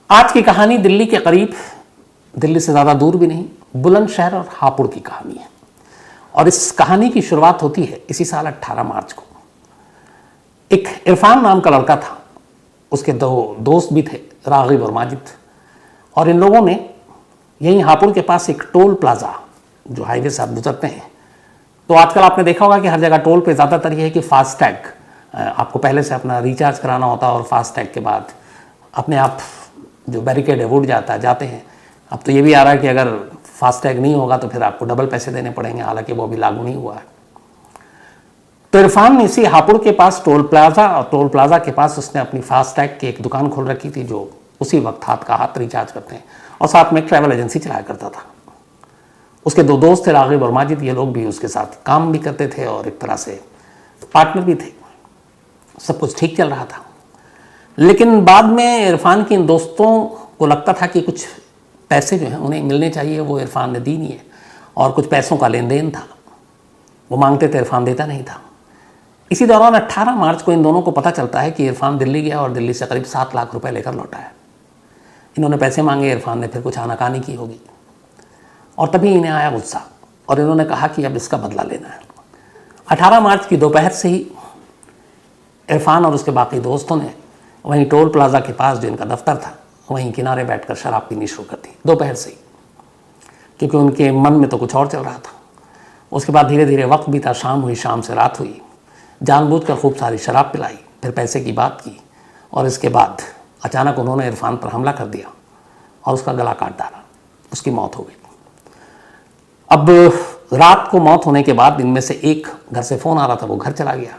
आज की कहानी दिल्ली के करीब, दिल्ली से ज़्यादा दूर भी नहीं, बुलंदशहर और हापुड़ की कहानी है। और इस कहानी की शुरुआत होती है इसी साल 18 मार्च को। एक इरफान नाम का लड़का था, उसके दो दोस्त भी थे, रागिब और माजिद। और इन लोगों ने यहीं हापुड़ के पास एक टोल प्लाज़ा, जो हाईवे से आप गुजरते हैं, तो आजकल आपने देखा होगा कि हर जगह टोल पे ज़्यादातर ये है कि फास्टैग, आपको पहले से अपना रिचार्ज कराना होता है और फास्टैग के बाद अपने आप जो बैरिकेड है वो उड़ जाता है, जाते हैं। अब तो ये भी आ रहा है कि अगर फास्टैग नहीं होगा तो फिर आपको डबल पैसे देने पड़ेंगे, हालांकि वो अभी लागू नहीं हुआ है। तो इरफान ने इसी हापुड़ के पास टोल प्लाज़ा के पास उसने अपनी फास्टैग की एक दुकान खोल रखी थी, जो उसी वक्त हाथ का हाथ रिचार्ज करते हैं, और साथ में एक ट्रैवल एजेंसी चलाया करता था। उसके दो दोस्त थे, रागिब और माजिद, ये लोग भी उसके साथ काम भी करते थे और एक तरह से पार्टनर भी थे। सब कुछ ठीक चल रहा था। लेकिन बाद में इरफान के इन दोस्तों को लगता था कि कुछ पैसे जो हैं उन्हें मिलने चाहिए, वो इरफान ने दी नहीं है, और कुछ पैसों का लेन देन था, वो मांगते थे, इरफान देता नहीं था। इसी दौरान 18 मार्च को इन दोनों को पता चलता है कि इरफान दिल्ली गया और दिल्ली से करीब 7 लाख रुपए लेकर लौटा है। इन्होंने पैसे मांगे, इरफान ने फिर कुछ आनाकानी की होगी, और तभी इन्हें आया गुस्सा और इन्होंने कहा कि अब इसका बदला लेना है। 18 मार्च की दोपहर से ही इरफान और उसके बाकी दोस्तों ने वहीं टोल प्लाज़ा के पास जो इनका दफ्तर था, वहीं किनारे बैठकर शराब पीनी शुरू कर दी, दोपहर से ही, क्योंकि उनके मन में तो कुछ और चल रहा था। उसके बाद धीरे धीरे वक्त बीता, शाम हुई, शाम से रात हुई, जानबूझकर खूब सारी शराब पिलाई, फिर पैसे की बात की, और इसके बाद अचानक उन्होंने इरफान पर हमला कर दिया और उसका गला काट डाला। उसकी मौत हो गई। अब रात को मौत होने के बाद इनमें से एक घर से फ़ोन आ रहा था, वो घर चला गया,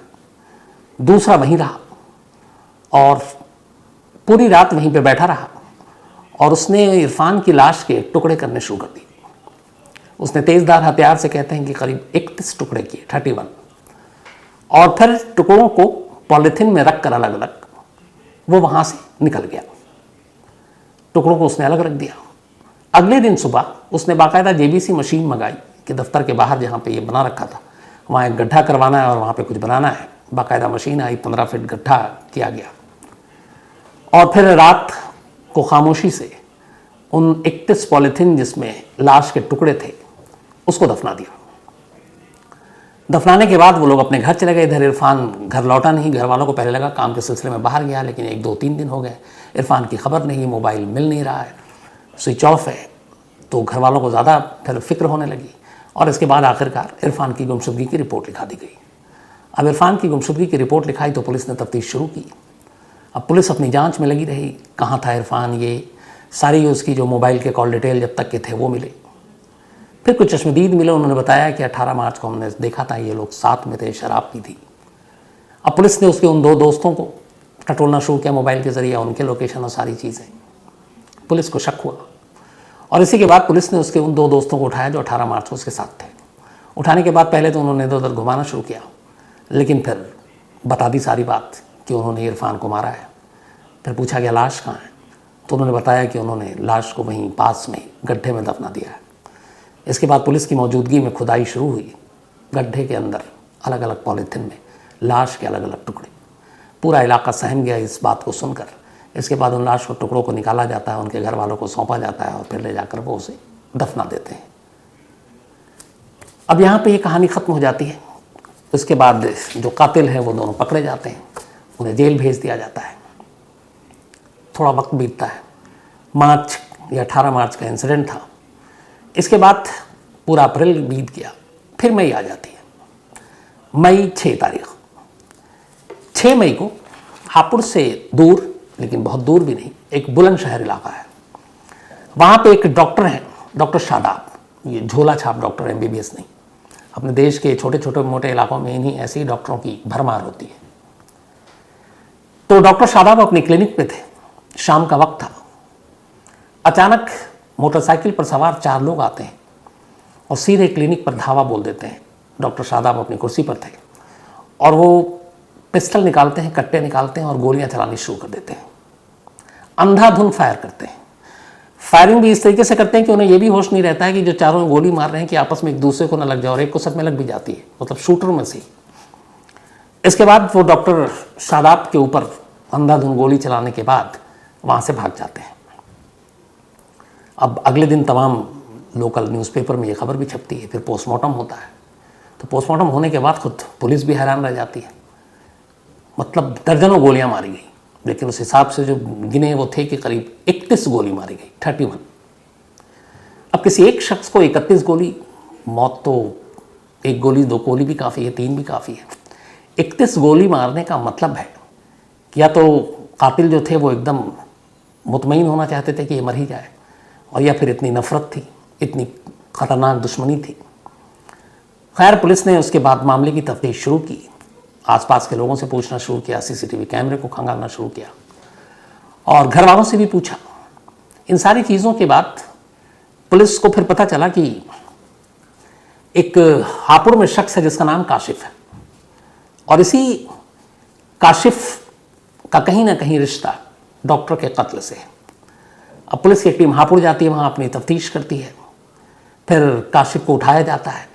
दूसरा वहीं रहा और पूरी रात वहीं पे बैठा रहा, और उसने इरफान की लाश के टुकड़े करने शुरू कर दिए। उसने तेज़धार हथियार से, कहते हैं कि करीब 31 टुकड़े किए, 31, और फिर टुकड़ों को पॉलीथिन में रख कर अलग अलग वो वहाँ से निकल गया। टुकड़ों को उसने अलग रख दिया। अगले दिन सुबह उसने बाकायदा जेबीसी मशीन मंगाई कि दफ्तर के बाहर जहाँ पे ये बना रखा था वहाँ एक गड्ढा करवाना है और वहाँ पे कुछ बनाना है। बाकायदा मशीन आई, 15 फीट गड्ढा किया गया, और फिर रात को खामोशी से उन 31 पॉलीथिन जिसमें लाश के टुकड़े थे उसको दफना दिया। दफनाने के बाद वो लोग अपने घर चले गए। इधर इरफान घर लौटा नहीं। घर वालों को पहले लगा काम के सिलसिले में बाहर गया, लेकिन 1-2-3 दिन हो गए, इरफान की खबर नहीं, मोबाइल मिल नहीं रहा है, स्विच ऑफ है। तो घर वालों को ज़्यादा फिर फिक्र होने लगी, और इसके बाद आखिरकार इरफान की गुमशुदगी की रिपोर्ट लिखा दी गई। अब इरफान की गुमशुदगी की रिपोर्ट लिखाई तो पुलिस ने तफ्तीश शुरू की। अब पुलिस अपनी जांच में लगी रही, कहाँ था इरफान, ये सारी उसकी जो मोबाइल के कॉल डिटेल जब तक के थे वो मिले। फिर कुछ चश्मदीद मिले, उन्होंने बताया कि 18 मार्च को हमने देखा था, ये लोग साथ में थे, शराब पी थी। अब पुलिस ने उसके उन 2 दोस्तों को टटोलना शुरू किया मोबाइल के ज़रिए, उनके लोकेशन और सारी चीज़ें। पुलिस को शक हुआ, और इसी के बाद पुलिस ने उसके उन 2 दोस्तों को उठाया जो 18 मार्च को उसके साथ थे। उठाने के बाद पहले तो उन्होंने इधर उधर घुमाना शुरू किया, लेकिन फिर बता दी सारी बात कि उन्होंने इरफान को मारा है। फिर पूछा गया लाश कहाँ है, तो उन्होंने बताया कि उन्होंने लाश को वहीं पास में गड्ढे में दफना दिया है। इसके बाद पुलिस की मौजूदगी में खुदाई शुरू हुई। गड्ढे के अंदर अलग अलग पॉलीथिन में लाश के अलग अलग टुकड़े। पूरा इलाका सहम गया इस बात को सुनकर। इसके बाद उन लाश को टुकड़ों को निकाला जाता है, उनके घर वालों को सौंपा जाता है, और फिर ले जाकर वो उसे दफना देते हैं। अब यहाँ पे ये कहानी ख़त्म हो जाती है। उसके बाद जो कातिल हैं वो दोनों पकड़े जाते हैं, उन्हें जेल भेज दिया जाता है। थोड़ा वक्त बीतता है, मार्च या 18 मार्च का इंसिडेंट था। इसके बाद पूरा अप्रैल बीत गया, फिर मई आ जाती है। मई 6 तारीख, 6 मई को हापुड़ से दूर, लेकिन बहुत दूर भी नहीं, एक बुलंदशहर इलाका है, वहाँ पे एक डॉक्टर हैं, डॉक्टर शादाब। ये झोला छाप डॉक्टर, MBBS नहीं। अपने देश के छोटे छोटे मोटे इलाकों में इन्हीं ऐसे ही डॉक्टरों की भरमार होती है। तो डॉक्टर शादाब अपनी क्लिनिक पे थे, शाम का वक्त था। अचानक मोटरसाइकिल पर सवार 4 लोग आते हैं और सीधे क्लिनिक पर धावा बोल देते हैं। डॉक्टर शादाब अपनी कुर्सी पर थे और वो पिस्टल निकालते हैं, कट्टे निकालते हैं और गोलियां चलानी शुरू कर देते हैं। अंधाधुंध फायर करते हैं। फायरिंग भी इस तरीके से करते हैं कि उन्हें यह भी होश नहीं रहता है कि जो चारों गोली मार रहे हैं कि आपस में एक दूसरे को न लग जाए, और एक को सच में लग भी जाती है, मतलब शूटरों में से। इसके बाद वो डॉक्टर शादाब के ऊपर अंधाधुंध गोली चलाने के बाद वहाँ से भाग जाते हैं। अब अगले दिन तमाम लोकल न्यूज़पेपर में ये खबर भी छपती है, फिर पोस्टमार्टम होता है। तो पोस्टमार्टम होने के बाद खुद पुलिस भी हैरान रह जाती है। मतलब दर्जनों गोलियां मारी गई, लेकिन उस हिसाब से जो गिने वो थे कि करीब 31 गोली मारी गई, 31। अब किसी एक शख्स को 31 गोली, मौत तो 1 गोली 2 गोली भी काफ़ी है, 3 भी काफ़ी है। 31 गोली मारने का मतलब है कि या तो कातिल जो थे वो एकदम मुतमईन होना चाहते थे कि ये मर ही जाए, और या फिर इतनी नफरत थी, इतनी ख़तरनाक दुश्मनी थी। खैर, पुलिस ने उसके बाद मामले की तफ्तीश शुरू की, आसपास के लोगों से पूछना शुरू किया, सीसीटीवी कैमरे को खंगालना शुरू किया और घर वालों से भी पूछा। इन सारी चीज़ों के बाद पुलिस को फिर पता चला कि एक हापुड़ में शख्स है जिसका नाम काशिफ है, और इसी काशिफ का कहीं ना कहीं रिश्ता डॉक्टर के कत्ल से है। अब पुलिस की एक टीम हापुड़ जाती है, वहाँ अपनी तफ्तीश करती है। फिर काशिफ को उठाया जाता है।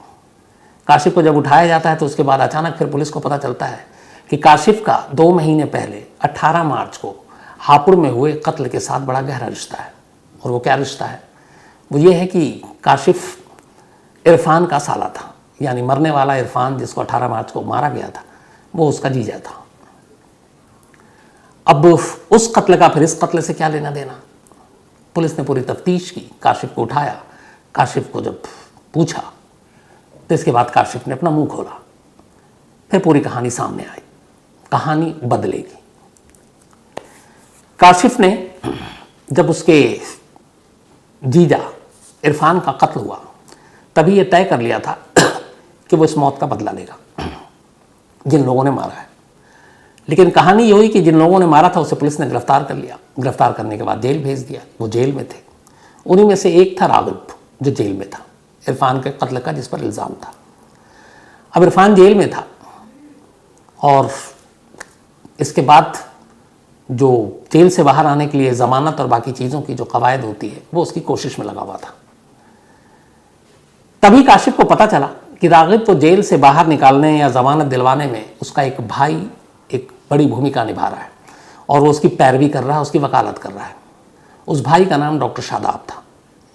काशिफ को जब उठाया जाता है तो उसके बाद अचानक फिर पुलिस को पता चलता है कि काशिफ का 2 महीने पहले 18 मार्च को हापुड़ में हुए कत्ल के साथ बड़ा गहरा रिश्ता है। और वो क्या रिश्ता है? वो ये है कि काशिफ इरफान का साला था, यानी मरने वाला इरफान जिसको 18 मार्च को मारा गया था, वो उसका जीजा था। अब उस कत्ल का फिर इस कत्ल से क्या लेना देना? पुलिस ने पूरी तफ्तीश की, काशिफ को उठाया। काशिफ को जब पूछा तो इसके बाद काशिफ ने अपना मुंह खोला। फिर पूरी कहानी सामने आई। कहानी बदलेगी। काशिफ ने जब उसके जीजा इरफान का कत्ल हुआ तभी यह तय कर लिया था कि वो इस मौत का बदला लेगा जिन लोगों ने मारा है। लेकिन कहानी ये हुई कि जिन लोगों ने मारा था उसे पुलिस ने गिरफ्तार कर लिया। गिरफ्तार करने के बाद जेल भेज दिया। वो जेल में थे। उन्हीं में से एक था रागिब, जो जेल में था, इरफान के कत्ल का जिस पर इल्ज़ाम था। अब इरफान जेल में था और इसके बाद जो जेल से बाहर आने के लिए ज़मानत और बाकी चीज़ों की जो कवायद होती है वो उसकी कोशिश में लगा हुआ था। तभी काशिफ को पता चला कि रागिब को जेल से बाहर निकालने या ज़मानत दिलवाने में उसका एक भाई एक बड़ी भूमिका निभा रहा है और वो उसकी पैरवी कर रहा है, उसकी वकालत कर रहा है। उस भाई का नाम डॉक्टर शादाब था,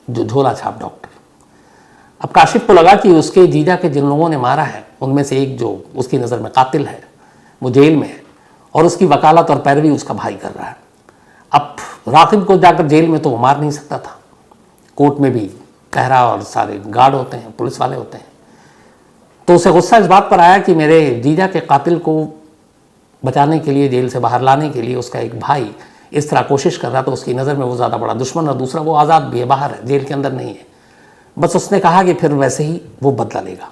जो झोला छाप डॉक्टर। अब काशिफ को लगा कि उसके जीजा के जिन लोगों ने मारा है उनमें से एक जो उसकी नज़र में कातिल है वो जेल में है और उसकी वकालत और पैरवी उसका भाई कर रहा है। अब रागिब को जाकर जेल में तो वो मार नहीं सकता था। कोर्ट में भी पहरा और सारे गार्ड होते हैं, पुलिस वाले होते हैं। तो उसे गुस्सा इस बात पर आया कि मेरे जीजा के कातिल को बचाने के लिए, जेल से बाहर लाने के लिए उसका एक भाई इस तरह कोशिश कर रहा, तो उसकी नज़र में वो ज़्यादा बड़ा दुश्मन, और दूसरा वो आज़ाद भी है, बाहर है, जेल के अंदर नहीं है। बस उसने कहा कि फिर वैसे ही वो बदला लेगा।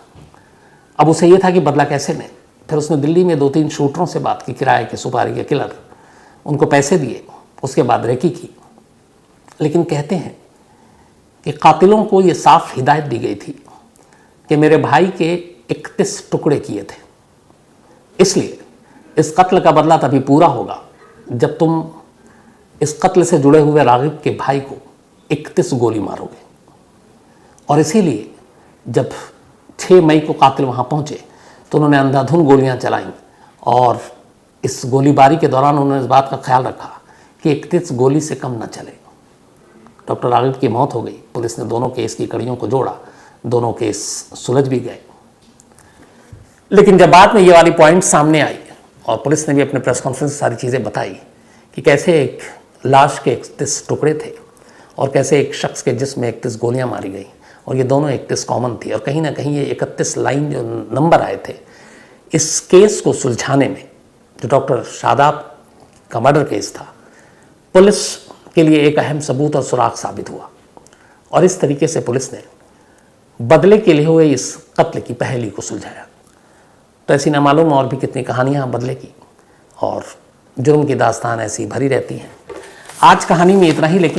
अब उसे ये था कि बदला कैसे लें। फिर उसने दिल्ली में 2-3 शूटरों से बात की, किराए के सुपारी के किलर, उनको पैसे दिए, उसके बाद रेकी की। लेकिन कहते हैं कि कातिलों को ये साफ हिदायत दी गई थी कि मेरे भाई के 31 टुकड़े किए थे, इसलिए इस कत्ल का बदला तभी पूरा होगा जब तुम इस कत्ल से जुड़े हुए रागिब के भाई को 31 गोली मारोगे। और इसीलिए जब 6 मई को कातिल वहाँ पहुँचे तो उन्होंने अंधाधुंध गोलियाँ चलाईं और इस गोलीबारी के दौरान उन्होंने इस बात का ख्याल रखा कि 31 गोली से कम न चले। डॉक्टर रागिब की मौत हो गई। पुलिस ने दोनों केस की कड़ियों को जोड़ा, दोनों केस सुलझ भी गए। लेकिन जब बाद में ये वाली पॉइंट सामने आई और पुलिस ने भी अपने प्रेस कॉन्फ्रेंस में सारी चीज़ें बताई कि कैसे एक लाश के 31 टुकड़े थे और कैसे एक शख्स के जिस्म में 31 गोलियां मारी गई, और ये दोनों 31 कॉमन थी, और कहीं ना कहीं ये 31 लाइन जो नंबर आए थे इस केस को सुलझाने में, जो डॉक्टर शादाब का मर्डर केस था, पुलिस के लिए एक अहम सबूत और सुराग साबित हुआ। और इस तरीके से पुलिस ने बदले के लिए हुए इस कत्ल की पहेली को सुलझाया। तो ऐसी ना मालूम और भी कितनी कहानियाँ बदले की और जुर्म की दास्तान ऐसी भरी रहती हैं। आज कहानी में इतना ही, लेकिन